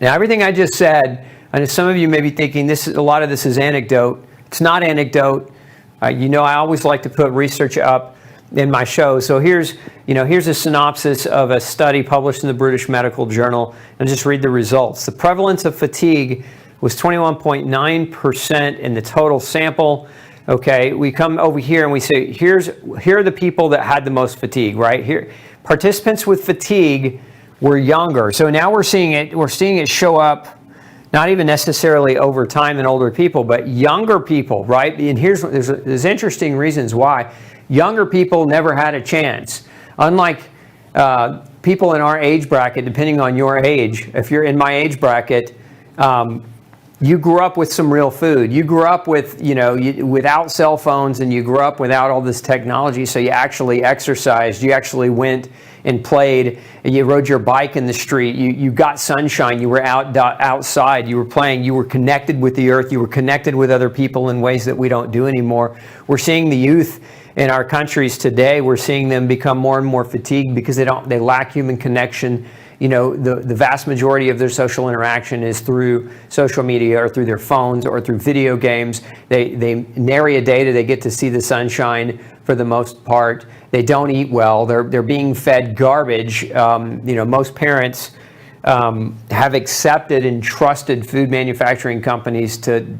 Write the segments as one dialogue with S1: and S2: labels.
S1: Now, everything I just said, and some of you may be thinking a lot of this is anecdote. It's not anecdote. You know, I always like to put research up in my show. So here's a synopsis of a study published in the British Medical Journal, and just read the results. The prevalence of fatigue was 21.9% in the total sample. Okay, we come over here and we say, here are the people that had the most fatigue, right? Here, participants with fatigue were younger. So now we're seeing it show up, not even necessarily over time in older people, but younger people, right? And there's interesting reasons why. Younger people never had a chance. Unlike people in our age bracket, depending on your age, if you're in my age bracket, you grew up with some real food. You grew up with, without cell phones, and you grew up without all this technology, so you actually exercised. You actually went and played, and you rode your bike in the street. You got sunshine. You were outside. You were playing. You were connected with the earth. You were connected with other people in ways that we don't do anymore. We're seeing the youth in our countries today, we're seeing them become more and more fatigued because they lack human connection. The vast majority of their social interaction is through social media or through their phones or through video games. They nary a day do they get to see the sunshine for the most part. They don't eat well. They're being fed garbage. Most parents have accepted and trusted food manufacturing companies to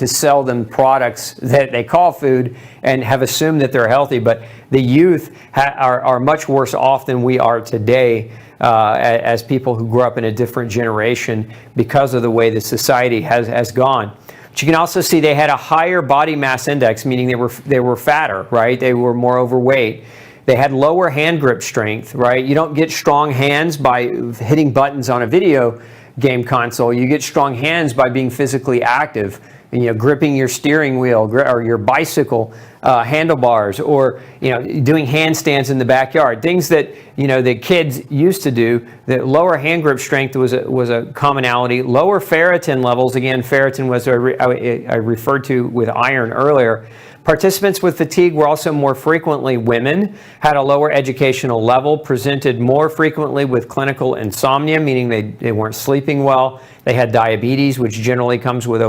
S1: sell them products that they call food and have assumed that they're healthy. But the youth are much worse off than we are today as people who grew up in a different generation because of the way the society has gone. But you can also see they had a higher body mass index, meaning they were fatter, right? They were more overweight. They had lower hand grip strength, right? You don't get strong hands by hitting buttons on a video game console. You get strong hands by being physically active, and, gripping your steering wheel or your bicycle handlebars, or doing handstands in the backyard. Things that the kids used to do. The lower hand grip strength was a commonality. Lower ferritin levels. Again, ferritin was I referred to with iron earlier. Participants with fatigue were also more frequently women, had a lower educational level, presented more frequently with clinical insomnia, meaning they weren't sleeping well. They had diabetes, which generally comes with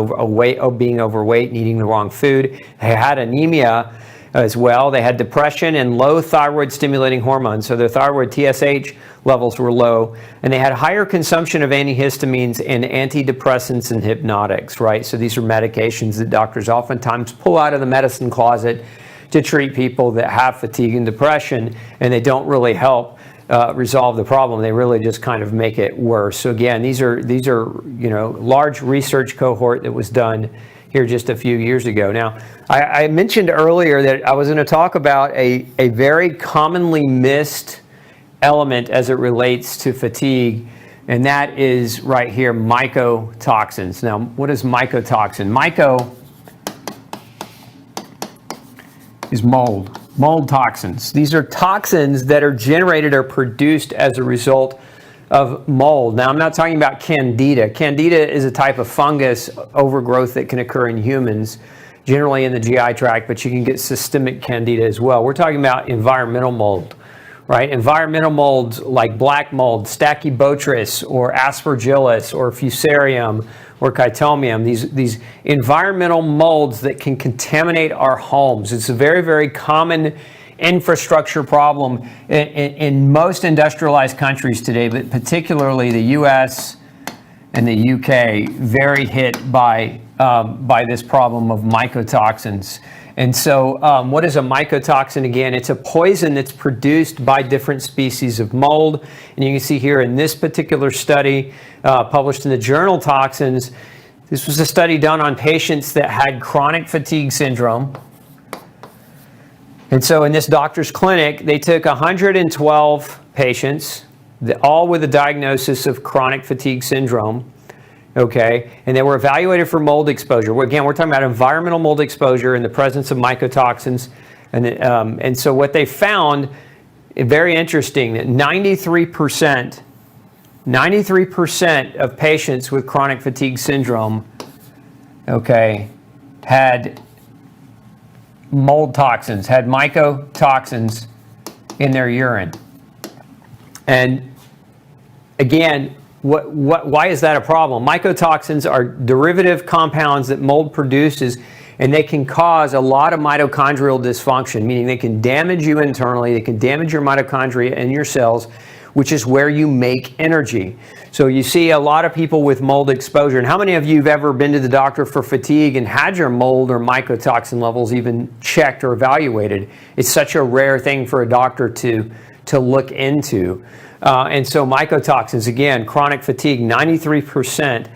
S1: being overweight and eating the wrong food. They had anemia as well. They had depression and low thyroid stimulating hormones, so their thyroid TSH levels were low, and they had higher consumption of antihistamines and antidepressants and hypnotics, right? So these are medications that doctors oftentimes pull out of the medicine closet to treat people that have fatigue and depression, and they don't really help resolve the problem. They really just kind of make it worse. So again, these are large research cohort that was done here just a few years ago. Now, I mentioned earlier that I was going to talk about a very commonly missed element as it relates to fatigue, and that is right here, mycotoxins. Now, what is mycotoxin? Myco is mold toxins. These are toxins that are generated or produced as a result of mold. Now, I'm not talking about candida. Candida is a type of fungus overgrowth that can occur in humans, generally in the GI tract, but you can get systemic candida as well. We're talking about environmental mold, right? Environmental molds like black mold, Stachybotrys, or Aspergillus, or Fusarium, or Chytomium, these environmental molds that can contaminate our homes. It's a very, very common infrastructure problem in most industrialized countries today, but particularly the US and the UK, very hit by this problem of mycotoxins. And so what is a mycotoxin? Again, it's a poison that's produced by different species of mold. And you can see here in this particular study published in the journal Toxins, this was a study done on patients that had chronic fatigue syndrome. And so in this doctor's clinic, they took 112 patients, all with a diagnosis of chronic fatigue syndrome. Okay, and they were evaluated for mold exposure. Again, we're talking about environmental mold exposure in the presence of mycotoxins. And so what they found, very interesting, that 93% of patients with chronic fatigue syndrome, okay, had mold toxins, had mycotoxins in their urine. And again, why is that a problem? Mycotoxins are derivative compounds that mold produces, and they can cause a lot of mitochondrial dysfunction, meaning they can damage you internally, they can damage your mitochondria and your cells, which is where you make energy. So you see a lot of people with mold exposure. And how many of you have ever been to the doctor for fatigue and had your mold or mycotoxin levels even checked or evaluated? It's such a rare thing for a doctor to look into. And so mycotoxins, again, chronic fatigue, 93%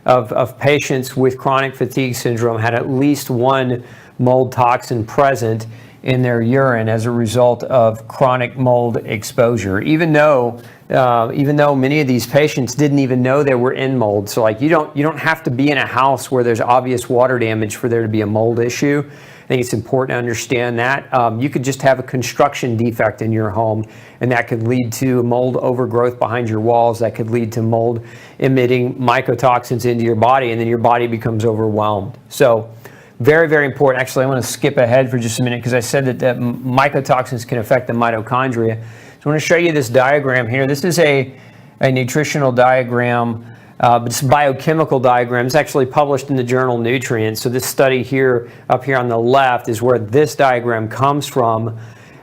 S1: of patients with chronic fatigue syndrome had at least one mold toxin present in their urine as a result of chronic mold exposure, even though many of these patients didn't even know they were in mold. So like you don't have to be in a house where there's obvious water damage for there to be a mold issue. I think it's important to understand that. You could just have a construction defect in your home, and that could lead to mold overgrowth behind your walls. That could lead to mold emitting mycotoxins into your body, and then your body becomes overwhelmed. So very, very important. Actually, I want to skip ahead for just a minute because I said that mycotoxins can affect the mitochondria. So I want to show you this diagram here. This is a nutritional diagram. It's a biochemical diagram. It's actually published in the journal Nutrients. So this study here, up here on the left, is where this diagram comes from.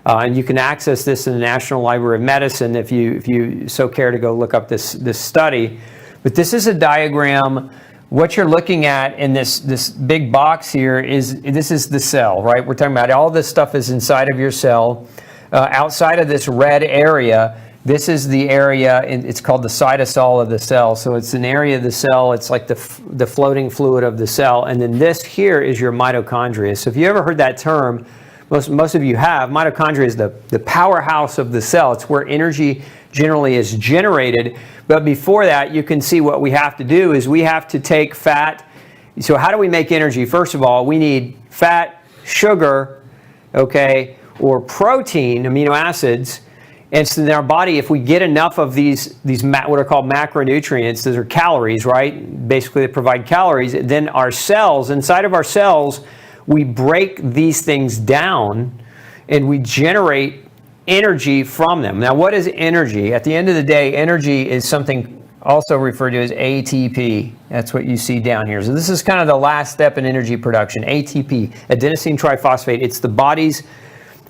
S1: And you can access this in the National Library of Medicine if you so care to go look up this study. But this is a diagram. What you're looking at in this big box here this is the cell, right? We're talking about all this stuff is inside of your cell. Outside of this red area, this is the area, it's called the cytosol of the cell. So it's an area of the cell, it's like the floating fluid of the cell. And then this here is your mitochondria. So if you ever heard that term, most of you have, mitochondria is the powerhouse of the cell. It's where energy generally is generated. But before that, you can see what we have to do is we have to take fat. So how do we make energy? First of all, we need fat, sugar, okay, or protein, amino acids. And so in our body, if we get enough of these what are called macronutrients, those are calories, right? Basically, they provide calories. Then our cells, inside of our cells, we break these things down and we generate energy from them. Now, what is energy? At the end of the day, energy is something also referred to as ATP. That's what you see down here. So this is kind of the last step in energy production, ATP, adenosine triphosphate. It's the body's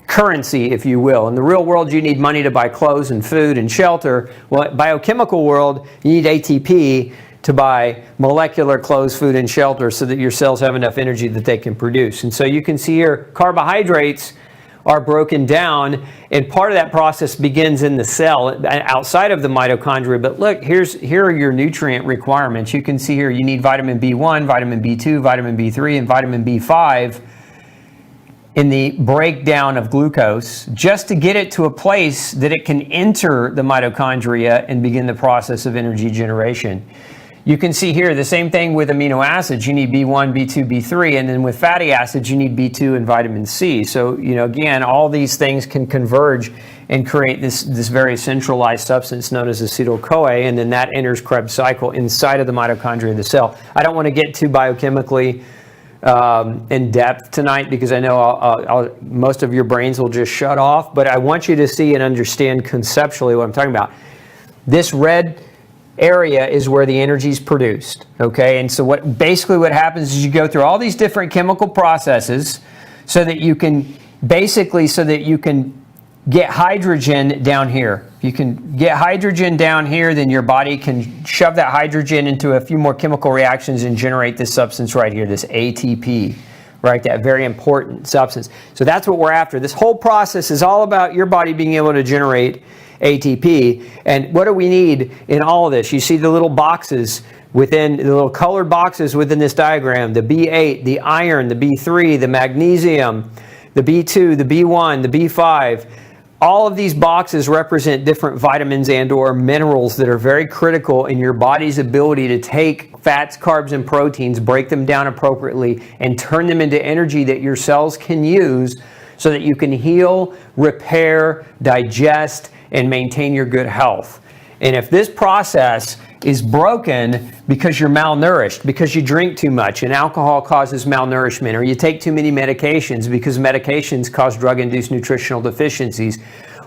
S1: currency, if you will. In the real world, you need money to buy clothes and food and shelter. Well, in biochemical world, you need ATP to buy molecular clothes, food, and shelter so that your cells have enough energy that they can produce. And so you can see here, carbohydrates are broken down, and part of that process begins in the cell outside of the mitochondria. But look, here are your nutrient requirements. You can see here you need vitamin B1, vitamin B2, vitamin B3, and vitamin B5 in the breakdown of glucose just to get it to a place that it can enter the mitochondria and begin the process of energy generation. You can see here the same thing with amino acids. You need B1, B2, B3, and then with fatty acids, you need B2 and vitamin C. So, again, all these things can converge and create this very centralized substance known as acetyl-CoA, and then that enters Krebs cycle inside of the mitochondria of the cell. I don't want to get too biochemically in depth tonight because I know most of your brains will just shut off, but I want you to see and understand conceptually what I'm talking about. This red area is where the energy is produced, okay? And so what happens is you go through all these different chemical processes so that you can get hydrogen down here. If you can get hydrogen down here, then your body can shove that hydrogen into a few more chemical reactions and generate this substance right here, this ATP, right? That very important substance. So that's what we're after. This whole process is all about your body being able to generate ATP. And what do we need in all of this? You see the little boxes within, the little colored boxes within this diagram, the B8, the iron, the B3, the magnesium, the B2, the B1, the B5. All of these boxes represent different vitamins and or minerals that are very critical in your body's ability to take fats, carbs, and proteins, break them down appropriately, and turn them into energy that your cells can use so that you can heal, repair, digest, and maintain your good health. And if this process is broken because you're malnourished, because you drink too much, and alcohol causes malnourishment, or you take too many medications because medications cause drug-induced nutritional deficiencies,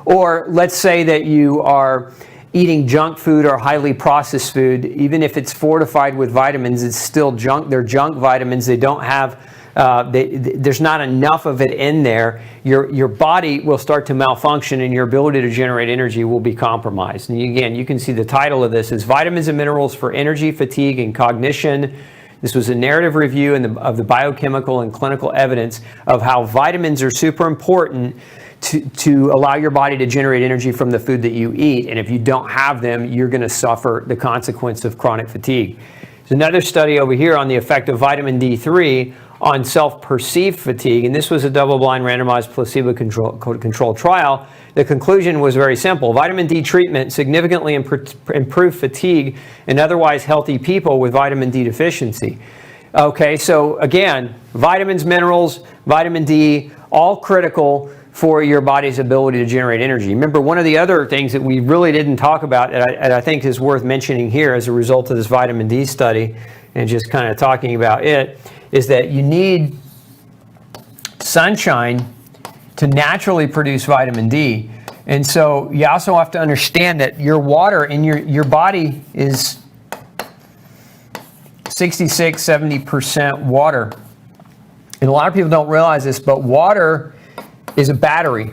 S1: or let's say that you are eating junk food or highly processed food, even if it's fortified with vitamins, it's still junk. They're junk vitamins. They don't have, there's not enough of it in there. Your body will start to malfunction and your ability to generate energy will be compromised. And again, you can see the title of this is Vitamins and Minerals for Energy, Fatigue, and Cognition. This was a narrative review of the biochemical and clinical evidence of how vitamins are super important to allow your body to generate energy from the food that you eat. And if you don't have them, you're going to suffer the consequence of chronic fatigue. There's another study over here on the effect of vitamin D3 on self-perceived fatigue, and this was a double-blind randomized placebo-controlled trial. The conclusion was very simple. Vitamin D treatment significantly improved fatigue in otherwise healthy people with vitamin D deficiency. Okay, so again, vitamins, minerals, vitamin D, all critical for your body's ability to generate energy. Remember, one of the other things that we really didn't talk about, and I think is worth mentioning here as a result of this vitamin D study, and just kind of talking about it, is that you need sunshine to naturally produce vitamin D. And so you also have to understand that your water in your body is 66, 70% water. And a lot of people don't realize this, but water is a battery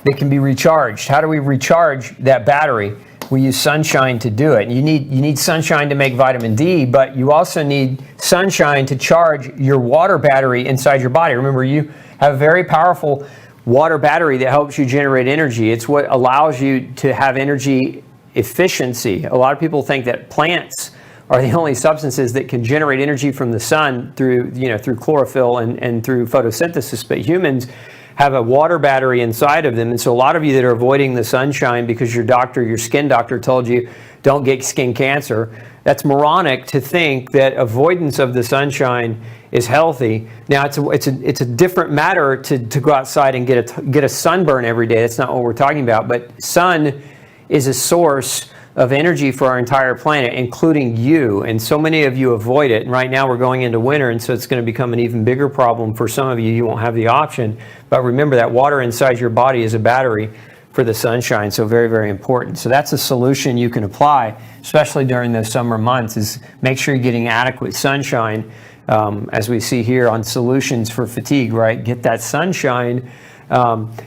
S1: that can be recharged. How do we recharge that battery? We use sunshine to do it. You need sunshine to make vitamin D, but you also need sunshine to charge your water battery inside your body. Remember, you have a very powerful water battery that helps you generate energy. It's what allows you to have energy efficiency. A lot of people think that plants are the only substances that can generate energy from the sun through chlorophyll and through photosynthesis, but humans have a water battery inside of them. And so a lot of you that are avoiding the sunshine because your skin doctor told you don't get skin cancer, that's moronic to think that avoidance of the sunshine is healthy. Now it's a different matter to go outside and get a sunburn every day. That's not what we're talking about. But sun is a source of energy for our entire planet, including you. And so many of you avoid it. And right now we're going into winter, and so it's going to become an even bigger problem for some of you. You won't have the option. But remember that water inside your body is a battery for the sunshine, so very, very important. So that's a solution you can apply, especially during the summer months, is make sure you're getting adequate sunshine, as we see here on solutions for fatigue, right? Get that sunshine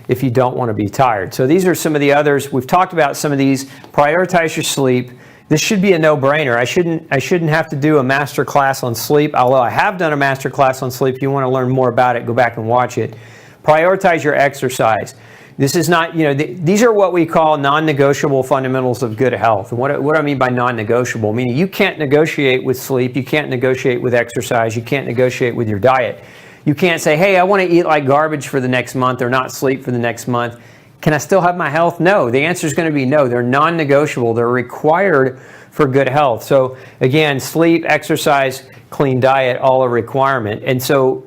S1: if you don't want to be tired. So these are some of the others. We've talked about some of these. Prioritize your sleep. This should be a no-brainer. I shouldn't have to do a master class on sleep, although I have done a master class on sleep. If you want to learn more about it, go back and watch it. Prioritize your exercise. This is not, these are what we call non-negotiable fundamentals of good health. And what do I mean by non-negotiable? Meaning you can't negotiate with sleep, you can't negotiate with exercise, you can't negotiate with your diet. You can't say, hey, I want to eat like garbage for the next month or not sleep for the next month. Can I still have my health? No. The answer is going to be no. They're non-negotiable. They're required for good health. So again, sleep, exercise, clean diet, all a requirement. And so,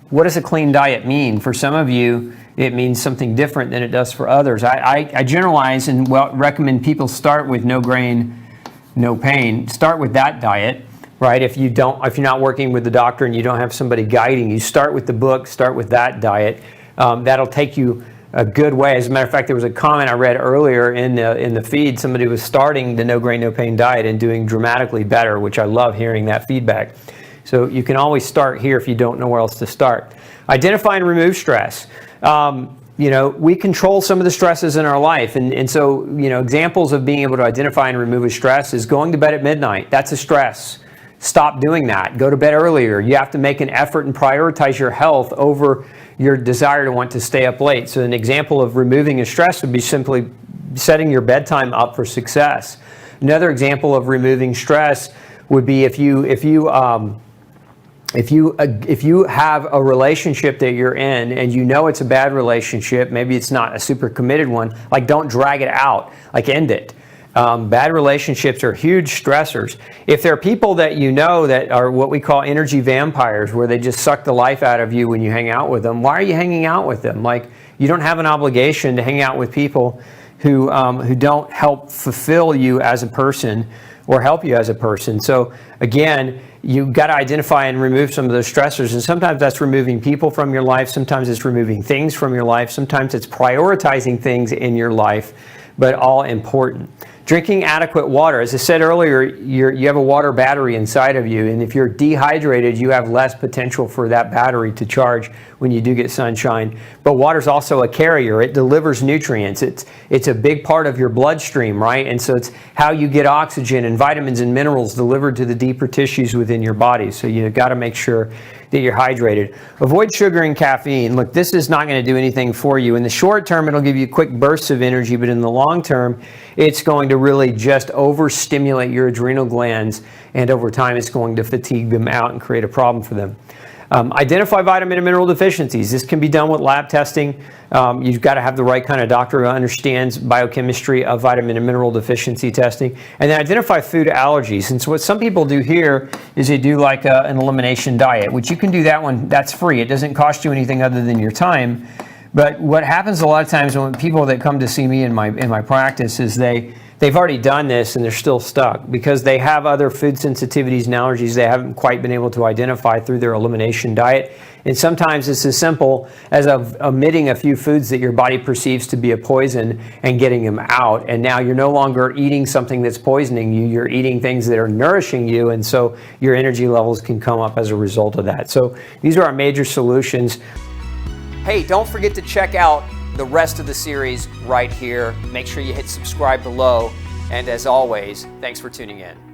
S1: what does a clean diet mean? For some of you, it means something different than it does for others. I generalize and recommend people start with no grain, no pain. Start with that diet. Right? If you're not working with the doctor and you don't have somebody guiding you, start with the book, start with that diet. That'll take you a good way. As a matter of fact, there was a comment I read earlier in the feed. Somebody was starting the no grain, no pain diet and doing dramatically better, which I love hearing that feedback. So you can always start here if you don't know where else to start. Identify and remove stress. We control some of the stresses in our life. And so, examples of being able to identify and remove a stress is going to bed at midnight. That's a stress. Stop doing that. Go to bed earlier. You have to make an effort and prioritize your health over your desire to want to stay up late. So an example of removing a stress would be simply setting your bedtime up for success. Another example of removing stress would be if you have a relationship that you're in and it's a bad relationship, maybe it's not a super committed one, like don't drag it out, like end it. Bad relationships are huge stressors. If there are people that that are what we call energy vampires, where they just suck the life out of you when you hang out with them, why are you hanging out with them? Like, you don't have an obligation to hang out with people who don't help fulfill you as a person or help you as a person. So again, you've got to identify and remove some of those stressors. And sometimes that's removing people from your life. Sometimes it's removing things from your life. Sometimes it's prioritizing things in your life. but all important. Drinking adequate water. As I said earlier, you have a water battery inside of you, and if you're dehydrated, you have less potential for that battery to charge when you do get sunshine. But water's also a carrier. It delivers nutrients. It's a big part of your bloodstream, right? And so it's how you get oxygen and vitamins and minerals delivered to the deeper tissues within your body. So you've got to make sure that you're hydrated. Avoid sugar and caffeine. Look, this is not going to do anything for you. In the short term, it'll give you quick bursts of energy, but in the long term, it's going to really just overstimulate your adrenal glands, and over time, it's going to fatigue them out and create a problem for them. Identify vitamin and mineral deficiencies. This can be done with lab testing. You've got to have the right kind of doctor who understands biochemistry of vitamin and mineral deficiency testing. And then identify food allergies. And so what some people do here is they do like an elimination diet, which you can do that one. That's free. It doesn't cost you anything other than your time. But what happens a lot of times when people that come to see me in my practice is they've already done this and they're still stuck because they have other food sensitivities and allergies they haven't quite been able to identify through their elimination diet. And sometimes it's as simple as omitting a few foods that your body perceives to be a poison and getting them out. And now you're no longer eating something that's poisoning you. You're eating things that are nourishing you. And so your energy levels can come up as a result of that. So these are our major solutions. Hey, don't forget to check out the rest of the series right here. Make sure you hit subscribe below. And as always, thanks for tuning in.